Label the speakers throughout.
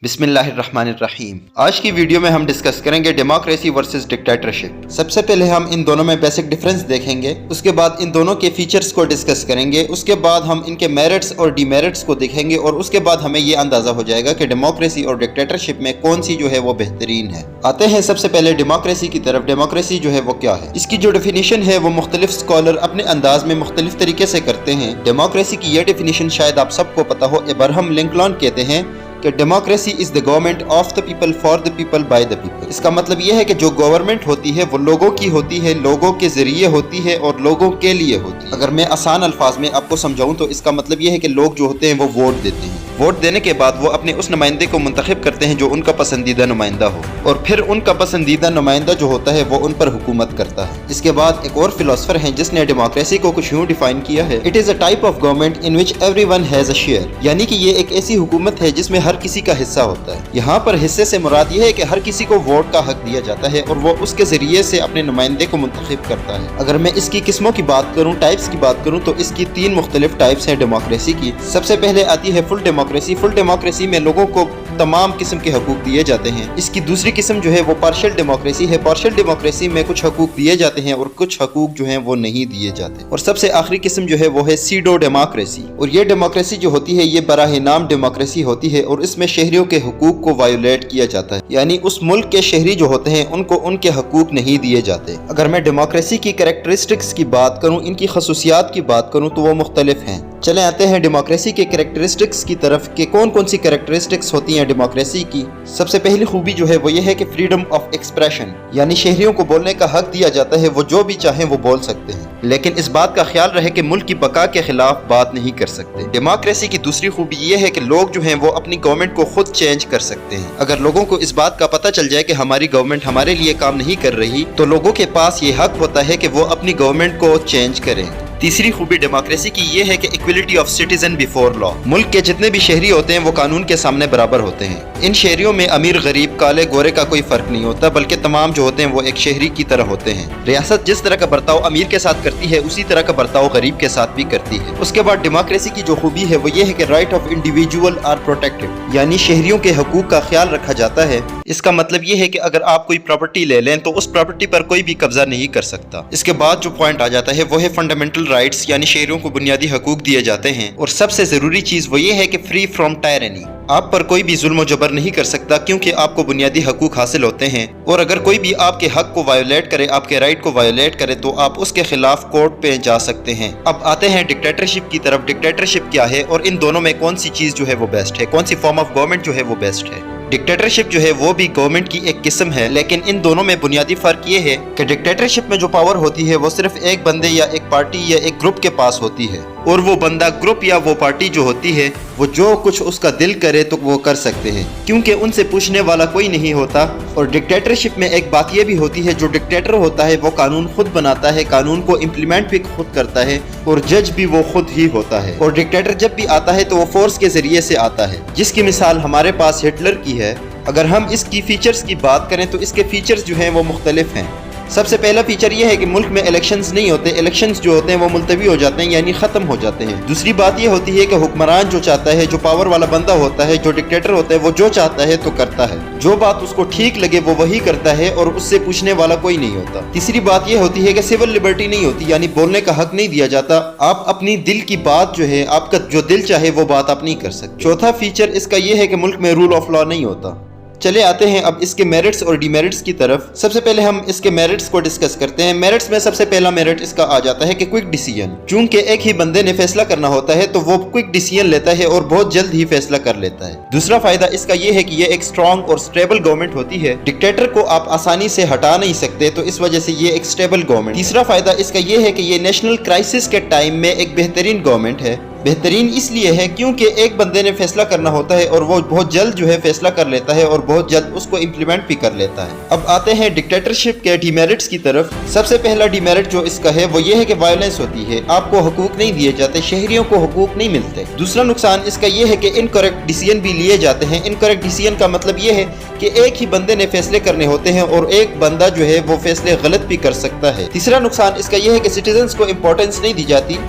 Speaker 1: बिस्मिल्लाहिर्रहमानिर्रहीम। आज की वीडियो में हम डिस्कस करेंगे डेमोक्रेसी वर्सेस डिक्टेटरशिप। सबसे पहले हम इन दोनों में बेसिक डिफरेंस देखेंगे, उसके बाद इन दोनों के फीचर्स को डिस्कस करेंगे, उसके बाद हम इनके मेरिट्स और डीमेरिट्स को देखेंगे और उसके बाद हमें ये अंदाज़ा हो जाएगा कि डेमोक्रेसी और डिक्टेटरशिप में कौन सी जो है वो बेहतरीन है। आते हैं सबसे पहले डेमोक्रेसी की तरफ। डेमोक्रेसी जो है वो क्या है, इसकी जो डेफिनेशन है वो मुख्तलिफ स्कॉलर अपने अंदाज में मुख्तलिफ तरीके से करते हैं। डेमोक्रेसी की यह डेफिनेशन शायद आप सबको पता हो। अब्राहम लिंकन कहते हैं कि democracy is the government of the people for the people by the people. इसका मतलब यह है कि जो गवर्नमेंट होती है वो लोगों की होती है, लोगों के जरिए होती है और लोगों के लिए होती है। अगर मैं आसान अल्फाज में आपको समझाऊं तो इसका मतलब यह है कि लोग जो होते हैं वो वोट देते हैं। वोट देने के बाद वो अपने उस नुमाइंदे को मुंतखब करते हैं जो उनका पसंदीदा नुमाइंदा हो, और फिर उनका पसंदीदा नुमाइंदा जो होता है वो उन पर हुकूमत करता है। इसके बाद एक और फिलोसफर हैं जिसने डेमोक्रेसी को कुछ यूं डिफाइन किया है, it is a type of government in which everyone has a share. यानी कि ये एक ऐसी हुकूमत है जिसमें हर किसी का हिस्सा होता है। यहाँ पर हिस्से से मुराद ये है कि हर किसी को वोट का हक दिया जाता है और वो उसके जरिए से अपने नुमाइंदे को मुंतखब करता है। अगर मैं इसकी किस्मों की बात करूँ, टाइप्स की बात करूँ, तो इसकी 3 मुख्तलिफ टाइप्स हैं डेमोक्रेसी की। सबसे पहले आती है फुल डेमोक्रेसी। फुल डेमोक्रेसी में लोगों को तमाम किस्म के हकूक दिए जाते हैं। इसकी दूसरी किस्म जो है वो पार्शियल डेमोक्रेसी है। पार्शियल डेमोक्रेसी में कुछ हकूक दिए जाते हैं और कुछ हकूक जो हैं वो नहीं दिए जाते। और सबसे आखिरी किस्म जो है वो है सीडो डेमोक्रेसी। और ये डेमोक्रेसी जो होती है ये बराह नाम डेमोक्रेसी होती है और इसमें शहरियों के हकूक को वायोलेट किया जाता है, यानी उस मुल्क के शहरी जो होते हैं उनको उनके हकूक नहीं दिए जाते। अगर मैं डेमोक्रेसी की कैरेक्टरिस्टिक्स की बात करूँ, इनकी खसूसियात की बात करूँ तो वो मुख्तलिफ हैं। चले आते हैं डेमोक्रेसी के कैरेक्टरिस्टिक्स की तरफ कि कौन कौन सी कैरेक्टरिस्टिक्स होती हैं डेमोक्रेसी की। सबसे पहली खूबी जो है वो ये है कि फ्रीडम ऑफ एक्सप्रेशन, यानी शहरियों को बोलने का हक दिया जाता है। वो जो भी चाहें वो बोल सकते हैं, लेकिन इस बात का ख्याल रहे कि मुल्क की बका के खिलाफ बात नहीं कर सकते। डेमोक्रेसी की दूसरी खूबी ये है कि लोग जो हैं वो अपनी गवर्नमेंट को खुद चेंज कर सकते हैं। अगर लोगों को इस बात का पता चल जाए कि हमारी गवर्नमेंट हमारे लिए काम नहीं कर रही, तो लोगों के पास ये हक होता है कि वो अपनी गवर्नमेंट को चेंज करें। तीसरी खूबी डेमोक्रेसी की ये है कि equality of citizen before law. मुल्क के जितने भी शहरी होते हैं वो कानून के सामने बराबर होते हैं। इन शहरियों में अमीर गरीब काले गोरे का कोई फर्क नहीं होता, बल्कि तमाम जो होते हैं वो एक शहरी की तरह होते हैं। रियासत जिस तरह का बर्ताव अमीर के साथ करती है उसी तरह का बर्ताव गरीब के साथ भी करती है। उसके बाद डेमोक्रेसी की जो खूबी है वो ये है कि right of individual are protected, यानी शहरियों के हकूक का ख्याल रखा जाता है। इसका मतलब ये है कि अगर आप कोई प्रॉपर्टी ले लें तो उस प्रॉपर्टी पर कोई भी कब्जा नहीं कर सकता। इसके बाद जो पॉइंट आ जाता है वो है फंडामेंटल राइट्स, यानी शहरियों को बुनियादी हकूक दिए जाते हैं। और सबसे जरूरी चीज वो ये है कि फ्री फ्रॉम टायरनी, आप पर कोई भी जुल्म जबर नहीं कर सकता क्योंकि आपको बुनियादी हकूक हासिल होते हैं। और अगर कोई भी आपके हक को वायोलेट करे, आपके राइट को वायोलेट करे, तो आप उसके खिलाफ कोर्ट पे जा सकते हैं। अब आते हैं डिक्टेटरशिप की तरफ। डिक्टेटरशिप क्या है और इन दोनों में कौन सी चीज जो है वो बेस्ट है, कौन सी फॉर्म ऑफ गवर्नमेंट जो है वो बेस्ट है। डिक्टेटरशिप जो है वो भी गवर्नमेंट की एक किस्म है, लेकिन इन दोनों में बुनियादी फर्क ये है कि डिक्टेटरशिप में जो पावर होती है वो सिर्फ एक बंदे या एक पार्टी या एक ग्रुप के पास होती है, और वो बंदा, ग्रुप या वो पार्टी जो होती है वो जो कुछ उसका दिल करे तो वो कर सकते हैं, क्योंकि उनसे पूछने वाला कोई नहीं होता। और डिक्टेटरशिप में एक बात ये भी होती है, जो डिक्टेटर होता है वो कानून खुद बनाता है, कानून को इम्प्लीमेंट भी खुद करता है और जज भी वो खुद ही होता है। और डिक्टेटर जब भी आता है तो वो फोर्स के जरिए से आता है, जिसकी मिसाल हमारे पास हिटलर की है। अगर हम इसकी फीचर्स की बात करें तो इसके फीचर्स जो हैं वो मुख्तलिफ हैं। सबसे पहला फीचर ये है कि मुल्क में इलेक्शंस नहीं होते, इलेक्शंस जो होते हैं वो मुलतवी हो जाते हैं, यानी खत्म हो जाते हैं। दूसरी बात ये होती है कि हुक्मरान जो चाहता है, जो पावर वाला बंदा होता है, जो डिक्टेटर होता है, वो जो चाहता है तो करता है, जो बात उसको ठीक लगे वो वही करता है और उससे पूछने वाला कोई नहीं होता। तीसरी बात ये होती है कि सिविल लिबर्टी नहीं होती, यानी बोलने का हक नहीं दिया जाता। आप अपनी दिल की बात जो है, आपका जो दिल चाहे वो बात आप नहीं कर सकते। चौथा फीचर इसका ये है कि मुल्क में रूल ऑफ लॉ नहीं होता। चले आते हैं अब इसके मेरिट्स और डीमेरिट्स की तरफ। सबसे पहले हम इसके मेरिट्स को डिस्कस करते हैं। मेरिट्स में सबसे पहला मेरिट इसका आ जाता है कि क्विक डिसीजन। चूंकि एक ही बंदे ने फैसला करना होता है तो वो क्विक डिसीजन लेता है और बहुत जल्द ही फैसला कर लेता है। दूसरा फायदा इसका ये है कि ये एक स्ट्रॉन्ग और स्टेबल गवर्नमेंट होती है। डिक्टेटर को आप आसानी से हटा नहीं सकते, तो इस वजह से ये एक स्टेबल गवर्नमेंट। तीसरा फायदा इसका ये है कि ये नेशनल क्राइसिस के टाइम में एक बेहतरीन गवर्नमेंट है। बेहतरीन इसलिए है क्योंकि एक बंदे ने फैसला करना होता है और वो बहुत जल्द जो है फैसला कर लेता है और बहुत जल्द उसको इम्प्लीमेंट भी कर लेता है। अब आते हैं डिक्टेटरशिप के डीमेरिट्स की तरफ। सबसे पहला डीमेरिट जो इसका है वो ये है कि वायलेंस होती है, आपको हकूक नहीं दिए जाते, शहरियों को हकूक नहीं मिलते। दूसरा नुकसान इसका ये है कि इनकरेक्ट डिसीजन भी लिए जाते हैं। इनकरेक्ट डिसीजन का मतलब ये है कि एक ही बंदे ने फैसले करने होते हैं और एक बंदा जो है वो फैसले गलत भी कर सकता है। तीसरा नुकसान इसका ये है कि सिटीजन्स को इम्पोर्टेंस नहीं दी जाती,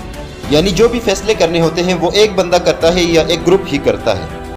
Speaker 1: यानी जो भी फैसले करने होते हैं वो एक बंदा करता है या एक ग्रुप ही करता है।